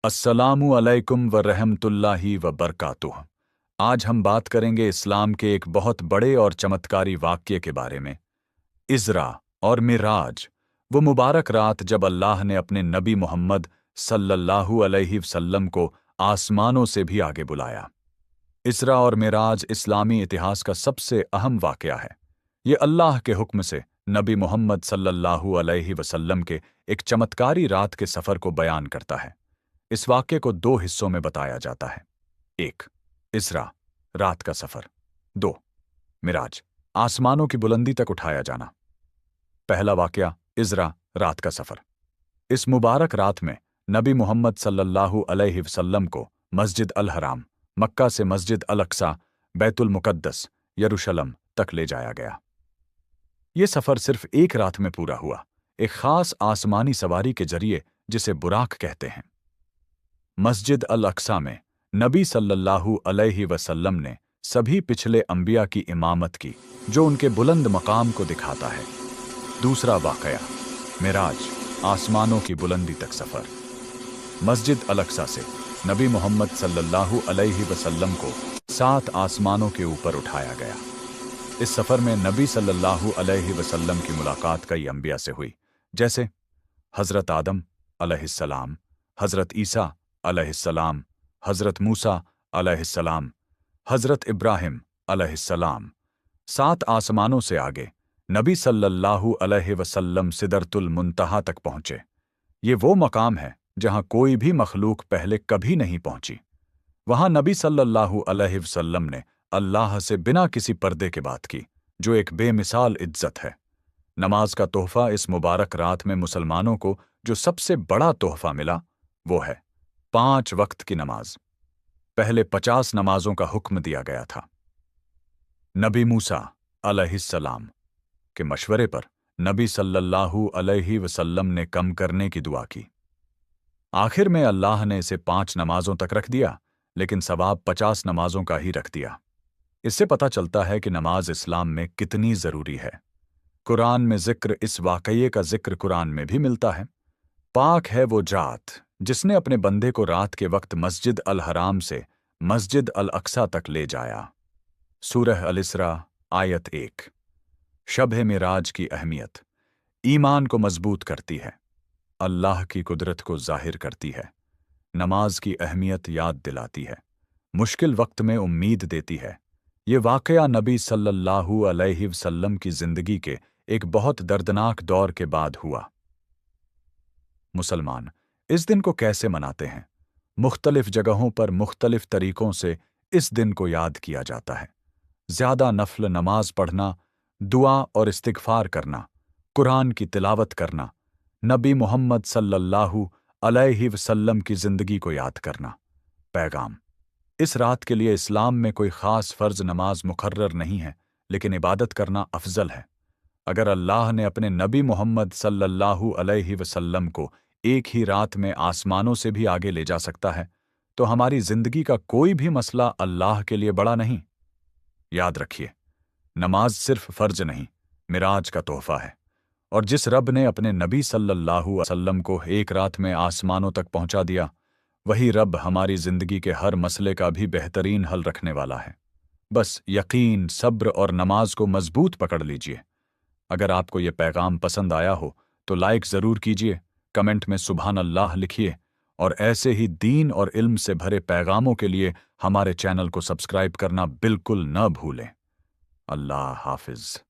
अस्सलामु अलैकुम व रहमतुल्लाहि व बरकातुह। आज हम बात करेंगे इस्लाम के एक बहुत बड़े और चमत्कारी वाक्य के बारे में, इज़रा और मिराज, वो मुबारक रात जब अल्लाह ने अपने नबी मोहम्मद सल्लल्लाहु अलैहि वसल्लम को आसमानों से भी आगे बुलाया। इज़रा और मिराज इस्लामी इतिहास का सबसे अहम वाक़या है। ये अल्लाह के हुक्म से नबी मोहम्मद सल्लल्लाहु अलैहि वसल्लम के एक चमत्कारी रात के सफ़र को बयान करता है। इस वाक्य को दो हिस्सों में बताया जाता है। 1. इज़रा, रात का सफर। 2. मिराज, आसमानों की बुलंदी तक उठाया जाना। पहला वाक्या, इज़रा, रात का सफर। इस मुबारक रात में नबी मोहम्मद सल्लल्लाहु अलैहि वसल्लम को मस्जिद अल हराम, मक्का से मस्जिद अल अक्सा, बैतुल मुकद्दस, यरूशलम तक ले जाया गया। ये सफर सिर्फ एक रात में पूरा हुआ, एक खास आसमानी सवारी के जरिए, जिसे बुराक कहते हैं। मस्जिद अल अक्सा में नबी सल्लल्लाहु अलैहि वसल्लम ने सभी पिछले अंबिया की इमामत की, जो उनके बुलंद मकाम को दिखाता है। दूसरा वाकया, मिराज, आसमानों की बुलंदी तक सफर। मस्जिद अल अक्सा से नबी मोहम्मद सल्लल्लाहु अलैहि वसल्लम को 7 आसमानों के ऊपर उठाया गया। इस सफर में नबी सल्लल्लाहु अलैहि वसल्लम की मुलाकात कई अंबिया से हुई, जैसे हजरत आदम अलैहिस्सलाम, हजरत ईसा अलैहिस्सलाम, हजरत मूसा अलैहिस्सलाम, हजरत इब्राहिम अलैहिस्सलाम। 7 आसमानों से आगे नबी सल्लल्लाहु अलैहि वसल्लम सिदरतुल मुंतहा तक पहुंचे। ये वो मकाम है जहां कोई भी मखलूक पहले कभी नहीं पहुंची। वहां नबी सल्लल्लाहु अलैहि वसल्लम ने अल्लाह से बिना किसी पर्दे के बात की, जो एक बेमिसाल इज्जत है। नमाज का तोहफा इस मुबारक रात में मुसलमानों को जो सबसे बड़ा तोहफा मिला, वो है 5 वक्त की नमाज। पहले 50 नमाजों का हुक्म दिया गया था। नबी मूसा अलैहिस्सलाम के मशवरे पर नबी सल्लल्लाहु अलैहि वसल्लम ने कम करने की दुआ की। आखिर में अल्लाह ने इसे 5 नमाजों तक रख दिया, लेकिन सवाब 50 नमाजों का ही रख दिया। इससे पता चलता है कि नमाज इस्लाम में कितनी जरूरी है। कुरान में जिक्र इस वाकये का जिक्र कुरान में भी मिलता है। पाक है वो जात जिसने अपने बंदे को रात के वक्त मस्जिद अल हराम से मस्जिद अल अक्सा तक ले जाया। सूरह अल इसरा आयत 1। शब-ए मिराज की अहमियत ईमान को मजबूत करती है, अल्लाह की कुदरत को जाहिर करती है, नमाज की अहमियत याद दिलाती है, मुश्किल वक्त में उम्मीद देती है। ये वाकया नबी सल्लल्लाहु अलैहि वसल्लम की जिंदगी के एक बहुत दर्दनाक दौर के बाद हुआ। मुसलमान इस दिन को कैसे मनाते हैं? मुख्तलिफ जगहों पर मुख्तलिफ तरीकों से इस दिन को याद किया जाता है। ज्यादा नफल नमाज पढ़ना, दुआ और इस्तिगफार करना, कुरान की तिलावत करना, नबी मोहम्मद सल्लल्लाहु अलैहि वसल्लम की जिंदगी को याद करना। पैगाम, इस रात के लिए इस्लाम में कोई खास फर्ज नमाज मुकर्रर नहीं है, लेकिन इबादत करना अफजल है। अगर अल्लाह ने अपने नबी मोहम्मद सल्लल्लाहु अलैहि वसल्लम को एक ही रात में आसमानों से भी आगे ले जा सकता है, तो हमारी जिंदगी का कोई भी मसला अल्लाह के लिए बड़ा नहीं। याद रखिए, नमाज सिर्फ फर्ज नहीं, मिराज का तोहफा है। और जिस रब ने अपने नबी सल्लल्लाहु अलैहि वसल्लम को एक रात में आसमानों तक पहुंचा दिया, वही रब हमारी जिंदगी के हर मसले का भी बेहतरीन हल रखने वाला है। बस यकीन, सब्र और नमाज को मजबूत पकड़ लीजिए। अगर आपको ये पैगाम पसंद आया हो तो लाइक ज़रूर कीजिए, कमेंट में सुभान अल्लाह लिखिए, और ऐसे ही दीन और इल्म से भरे पैगामों के लिए हमारे चैनल को सब्सक्राइब करना बिल्कुल न भूलें। अल्लाह हाफिज।